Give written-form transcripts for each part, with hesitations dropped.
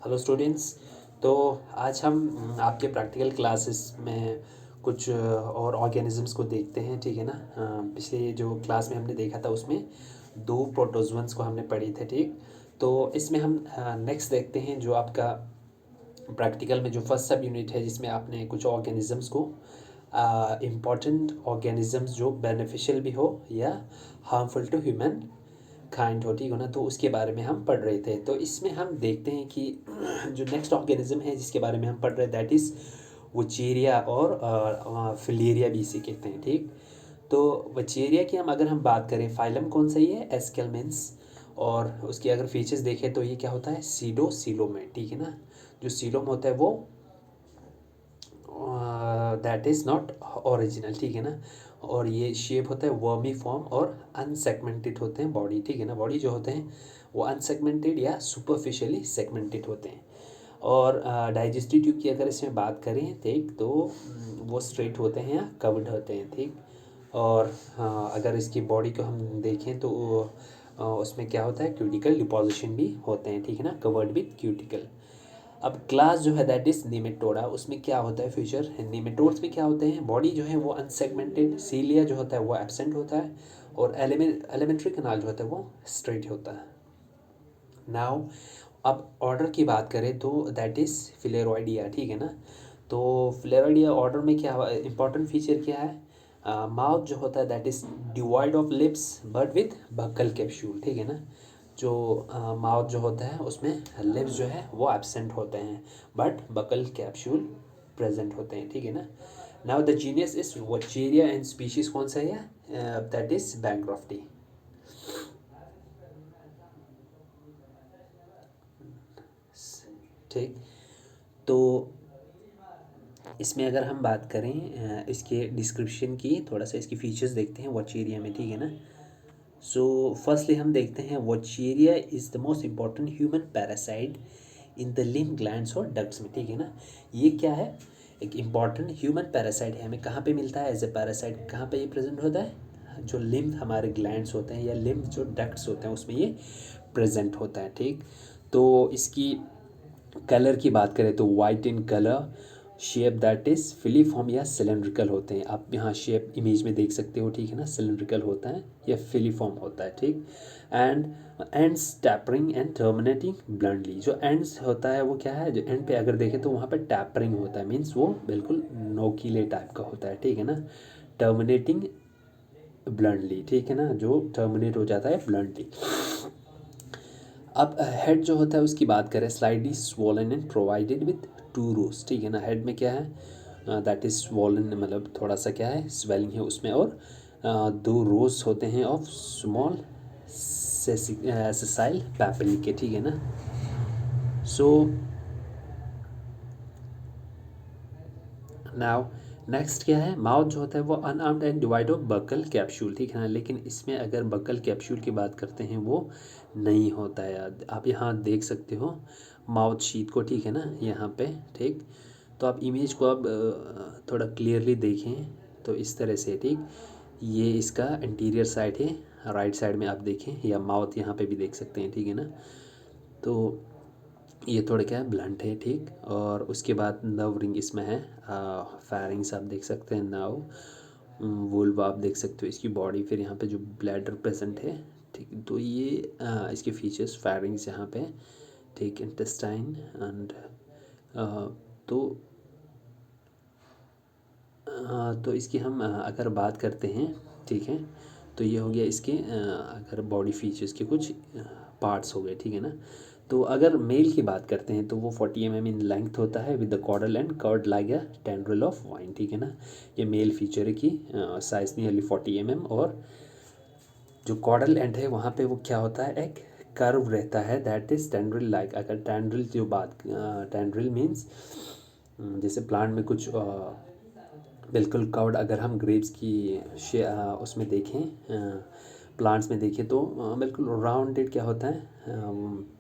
Hello students. तो आज हम आपके प्रैक्टिकल क्लासेस में कुछ और ऑर्गेनिजम्स को देखते हैं, ठीक है ना। पिछले जो क्लास में हमने देखा था उसमें दो प्रोटोजोअन्स को हमने पढ़ी थे, ठीक। तो इसमें हम नेक्स्ट देखते हैं जो आपका प्रैक्टिकल में जो फर्स्ट सब यूनिट है, जिसमें आपने कुछ ऑर्गेनिजम्स को इम्पॉर्टेंट ऑर्गेनिजम्स जो बेनिफिशियल भी हो या हार्मफुल टू ह्यूमन काइंड हो, ठीक हो ना। तो उसके बारे में हम पढ़ रहे थे। तो इसमें हम देखते हैं कि जो नेक्स्ट ऑर्गेनिज्म है जिसके बारे में हम पढ़ रहे हैं दैट इज़ वचेरिया और फिलेरिया भी इसे कहते हैं, ठीक। तो वचेरिया की अगर हम बात करें, फाइलम कौन सा ही है, एस्केलमेंस। और उसके अगर फीचर्स देखें तो ये क्या होता है, सीडो सीलोम है, ठीक है ना। जो सीलोम होता है वो दैट इज़ नॉट ओरिजिनल, ठीक है ना। और ये शेप होता है वर्मी फॉर्म और अनसेगमेंटेड होते हैं बॉडी, ठीक है ना। बॉडी जो होते हैं वो अनसेगमेंटेड या सुपरफिशियली सेगमेंटेड होते हैं। और डाइजेस्टिव ट्यूब की अगर इसमें बात करें ठीक, तो वो स्ट्रेट होते हैं या कवर्ड होते हैं, ठीक। और अगर इसकी बॉडी को हम देखें तो उसमें क्या होता है, क्यूटिकल डिपोजिशन भी होते हैं, ठीक है ना, कवर्ड विथ क्यूटिकल। अब क्लास जो है दैट इज निमेटोडा, उसमें क्या होता है फ्यूचर, निमेटोड्स में क्या होते हैं, बॉडी जो है वो अनसेगमेंटेड, सीलिया जो होता है वो एब्सेंट होता है, और एलिमेंट्री कनाल जो होता है वो स्ट्रेट होता है। नाउ अब ऑर्डर की बात करें तो दैट इज़ फिलेरॉइडिया, ठीक है ना। तो फिलेरॉइडिया ऑर्डर में क्या इंपॉर्टेंट फीचर क्या है, माउथ जो होता है that is divide of lips but with buccal capsule, ठीक है ना। जो माउथ जो होता है उसमें लिप्स जो है वो एब्सेंट होते हैं बट बकल कैप्सूल प्रेजेंट होते हैं, ठीक है ना। Now the genus is Wuchereria and species कौन सा है, दैट इज बैंक्रॉफ्टी, ठीक। तो इसमें अगर हम बात करें इसके डिस्क्रिप्शन की, थोड़ा सा इसकी फीचर्स देखते हैं वचेरिया में, ठीक है ना। सो फर्स्टली हम देखते हैं Wuchereria is the most important human parasite in the lymph glands और डक्ट्स में, ठीक है ना। ये क्या है, एक इम्पॉर्टेंट ह्यूमन पैरासाइट है। हमें कहाँ पे मिलता है एज ए पैरासाइट, कहाँ पे ये प्रेजेंट होता है, जो लिम्फ हमारे ग्लैंड्स होते हैं या लिम्फ जो डक्ट्स होते हैं उसमें ये प्रेजेंट होता है, ठीक। तो इसकी कलर की बात करें तो white in colour, shape that is filiform या सिलेंड्रिकल होते हैं। आप यहाँ शेप इमेज में देख सकते हो, ठीक है ना, सिलेंड्रिकल होता है या फिलीफॉर्म होता है, ठीक। And ends tapering and terminating bluntly, जो एंड्स होता है वो क्या है, जो एंड पे अगर देखें तो वहाँ पे टैपरिंग होता है, मीन्स वो बिल्कुल नोकीले टाइप का होता है, ठीक है ना। टर्मिनेटिंग ब्लंटली, ठीक है ना, जो टर्मिनेट हो जाता है ब्लंटली। अब हेड जो होता है उसकी बात करें, slightly swollen and provided with two rows, ठीक है ना। हेड में क्या है, दैट इज स्वॉलन, मतलब थोड़ा सा क्या है, स्वेलिंग है उसमें, और दो रोज होते हैं ऑफ स्मॉल सेसाइल पैपिल के, ठीक है ना। सो नाउ नेक्स्ट क्या है, माउथ जो होता है वो unarmoured and divide of buccal capsule, ठीक है ना। लेकिन इसमें अगर बकल कैप्सूल की बात करते हैं वो नहीं होता है, आप यहाँ देख सकते हो माउथ शीट को, ठीक है ना, यहाँ पे, ठीक। तो आप इमेज को अब थोड़ा क्लियरली देखें तो इस तरह से, ठीक। ये इसका इंटीरियर साइड है, राइट साइड में आप देखें, या माउथ यहाँ पे भी देख सकते हैं, ठीक है ना। तो ये थोड़ा क्या है, ब्लंट है, ठीक। और उसके बाद नर्व रिंग इसमें है, फेरिंग्स आप देख सकते हैं, नाव वुल्व आप देख सकते हो इसकी बॉडी, फिर यहाँ पे जो ब्लैडर प्रेजेंट है, ठीक। तो ये इसके फीचर्स, फेरिंग्स यहाँ पे, ठीक, इंटेस्टाइन एंड तो तो इसकी हम अगर बात करते हैं, ठीक है, तो ये हो गया इसके अगर बॉडी फीचर्स के कुछ पार्ट्स हो गए, ठीक है ना। तो अगर मेल की बात करते हैं तो वो 40 mm इन लेंथ होता है with the caudal end curved like a tendril of vine, ठीक है ना। ये मेल फीचर है कि साइज नियरली 40 mm, और जो कॉर्डल एंड है वहाँ पे वो क्या होता है, एक कर्व रहता है, दैट इज टेंड्रिल लाइक। अगर टेंड्रिल जो बात, टेंड्रिल मीन्स जैसे प्लांट में कुछ बिल्कुल कर्व्ड, अगर हम ग्रेप्स की उसमें देखें, प्लांट्स में देखें तो बिल्कुल राउंडेड क्या होता है,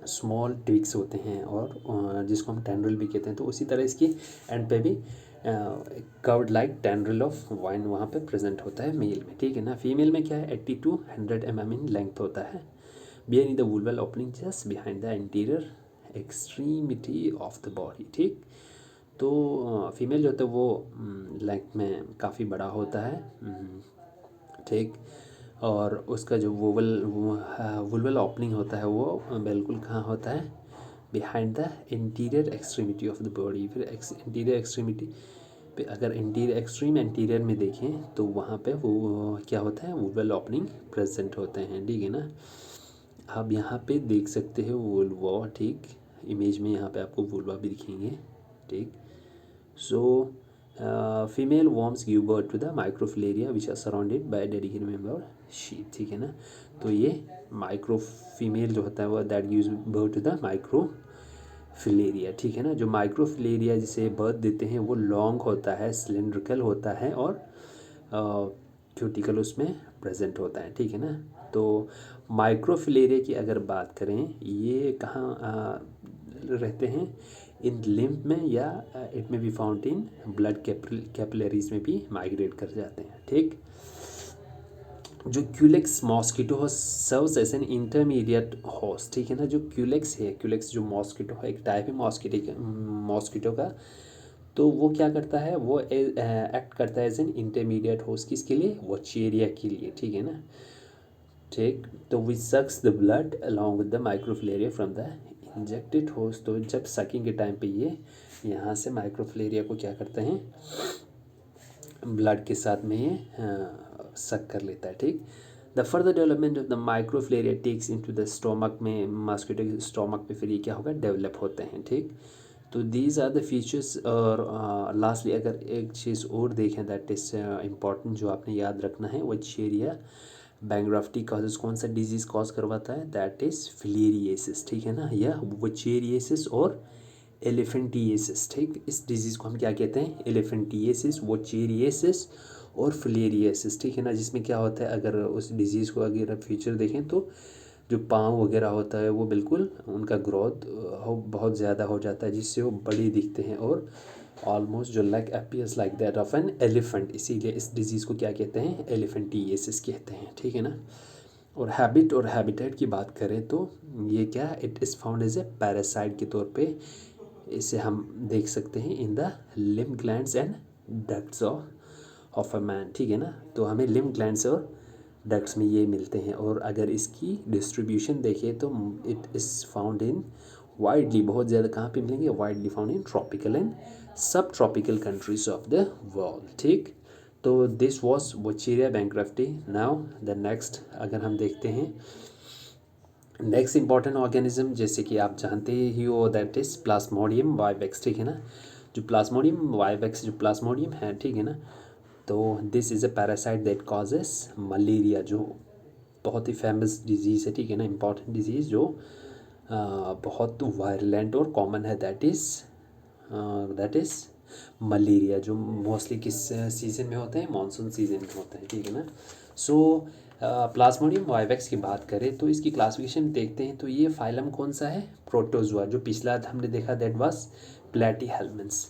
स्मॉल ट्विक्स होते हैं, और जिसको हम टेंड्रिल भी कहते हैं। तो उसी तरह इसकी एंड पे भी curved like tendril of wine वहाँ पे प्रेजेंट होता है मेल में, ठीक है ना। फीमेल में क्या है, 80 to 100 mm इन लेंथ होता है, bear in the vulval opening just behind the interior extremity of the body, ठीक। तो फीमेल जो होता है वो लेंथ में काफ़ी बड़ा होता है, ठीक। और उसका जो वुल्वल ओपनिंग होता है वो बिल्कुल कहाँ होता है, behind the interior extremity of the body. फिर इंटीरियर एक्सट्रीमिटी पे अगर इंटीरियर एक्सट्रीम इंटीरियर में देखें तो वहाँ पे वो क्या होता है, वुल्वल ओपनिंग प्रेजेंट होते हैं, ठीक है ना। आप यहाँ पे देख सकते हो वुल्वा, ठीक। इमेज में यहाँ पे आपको वुल्वा भी दिखेंगे, ठीक। So female worms give birth to the microfilaria which are surrounded by dedicated member sheet, ठीक है ना। तो ये माइक्रो फीमेल जो होता है वो that gives birth to the microfilaria, ठीक है ना। जो माइक्रोफिलेरिया जिसे बर्थ देते हैं वो लॉन्ग होता है, सिलेंड्रिकल होता है और क्यूटिकल उसमें प्रेजेंट होता है, ठीक है ना। तो माइक्रोफिलेरिया की अगर बात करें, ये कहाँ रहते हैं, इन लिम्फ में या it may be found in blood capillaries में भी माइग्रेट कर जाते हैं, ठीक। जो culex mosquito serves as an intermediate host, ठीक है ना। जो क्यूलेक्स है, क्यूलेक्स जो मॉस्किटो है, एक टाइप है मॉस्किटो का, तो वो क्या करता है, वो एक्ट करता है एज एन इंटरमीडिएट होस्ट, किसके लिए, वॉचेरिया के लिए, ठीक है ना, ठीक। तो which sucks the blood along with the microfilaria from the injected host. तो जब सकिंग के टाइम पे ये यहाँ से माइक्रोफिलेरिया को क्या करते हैं, ब्लड के साथ में ये सक कर लेता है, ठीक। The further development of the microfilaria takes into the stomach में, मॉस्किटो के स्टोमक में फिर ये क्या होगा, डेवलप होते हैं, ठीक। तो दीज आर द फीचर्स। और लास्टली अगर एक चीज़ और देखें दैट इज़ इम्पॉर्टेंट जो आपने याद रखना है, वॉचेरिया बैंग्राफ्टी कॉजेज कौन सा डिजीज़ कॉज करवाता है, दैट इज़ फिलेरिएसिस, ठीक है ना, या वॉचेरिएसिस और एलिफेंटिएसिस, ठीक। इस डिजीज़ को हम क्या कहते हैं, एलिफेंटिएसिस, वॉचेरिएसिस और फिलेरिएसिस, ठीक है ना। जिसमें क्या होता है, अगर उस डिजीज़ को अगर फीचर देखें तो जो पाँव वगैरह होता है वो बिल्कुल उनका ग्रोथ बहुत ज़्यादा हो जाता है, जिससे वो बड़ी दिखते हैं और ऑलमोस्ट जो like appears like that of an elephant. इसीलिए इस डिजीज़ को क्या कहते हैं, एलिफेंटिएसिस कहते हैं, ठीक है ना। और हैबिट और हैबिटेट की बात करें तो ये क्या, it is found as a parasite के तौर पे इसे हम देख सकते हैं in the lymph glands and ducts of a man, ठीक है ना। तो हमें लिम्फ ग्लैंड्स और डक्ट्स में ये मिलते हैं। और अगर इसकी डिस्ट्रीब्यूशन देखें तो it is found in widely, बहुत ज़्यादा कहाँ पे मिलेंगे, widely found in tropical and subtropical countries of the world, ठीक। तो this was Wuchereria bancrofti. Now the next अगर हम देखते हैं, नेक्स्ट इंपॉर्टेंट ऑर्गेनिज्म जैसे कि आप जानते ही हो दैट इज़ प्लाज्मोडियम वाइवेक्स, ठीक है ना। जो प्लाज्मोडियम वाइवेक्स जो प्लाज्मोडियम है, ठीक है ना, तो this is a parasite that causes malaria, जो बहुत ही फेमस डिजीज़ है, ठीक है ना, इम्पॉर्टेंट डिजीज़ जो बहुत वायलेंट और कॉमन है, दैट इज़ मलेरिया, जो मोस्टली किस सीज़न में होते हैं, मानसून सीज़न में होते हैं, ठीक है ना। सो प्लाज्मोडियम वाइवेक्स की बात करें तो इसकी क्लासिफिकेशन देखते हैं तो ये फाइलम कौन सा है, प्रोटोजोआ। जो पिछला हमने देखा दैट वाज प्लेटीहेल्मिन्थ्स।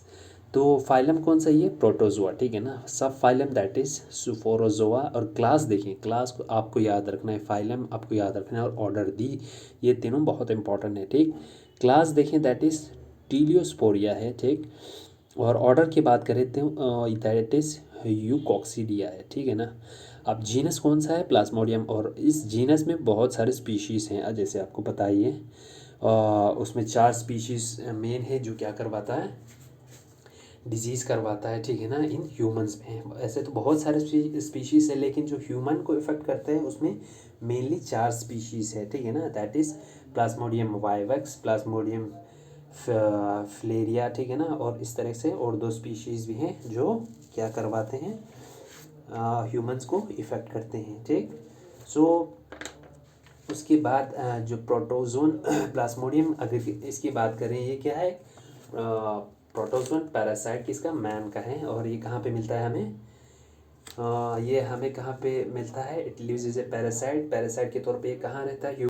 तो फाइलम कौन सा, ये प्रोटोजोआ, ठीक है ना। सब फाइलम दैट इज़ सुफोरोजोआ। और क्लास देखें, क्लास को आपको याद रखना है, फाइलम आपको याद रखना है और ऑर्डर दी, ये तीनों बहुत इंपॉर्टेंट है, ठीक। क्लास देखें दैट इज़ टीलियोस्पोरिया है, ठीक। और ऑर्डर की बात करें तो दैट इज़ यूकॉक्सीडिया है, ठीक है ना। अब जीनस कौन सा है, प्लाज्मोडियम। और इस जीनस में बहुत सारे स्पीशीज़ हैं, जैसे आपको पता ही है। उसमें 4 स्पीशीज़ मेन है जो क्या करवाता है, डिजीज़ करवाता है, ठीक है ना, इन ह्यूमंस में। ऐसे तो बहुत सारे स्पीशीज़ है, लेकिन जो ह्यूमन को इफेक्ट करते हैं उसमें मेनली 4 स्पीशीज़ है, ठीक है ना। That is Plasmodium vivax, Plasmodium filaria, ठीक है ना। और इस तरह से और 2 स्पीशीज़ भी हैं जो क्या करवाते हैं, ह्यूमंस को इफ़ेक्ट करते हैं, ठीक। सो उसके बाद जो प्रोटोजोन प्लाज्मोडियम, अगर इसकी बात करें, ये क्या है, प्रोटोजोन पैरासाइट किसका, मैन का है। और ये कहाँ पे मिलता है हमें, ये हमें कहाँ पे मिलता है, it lives as a parasite. Parasite के तौर पे ये कहाँ रहता है,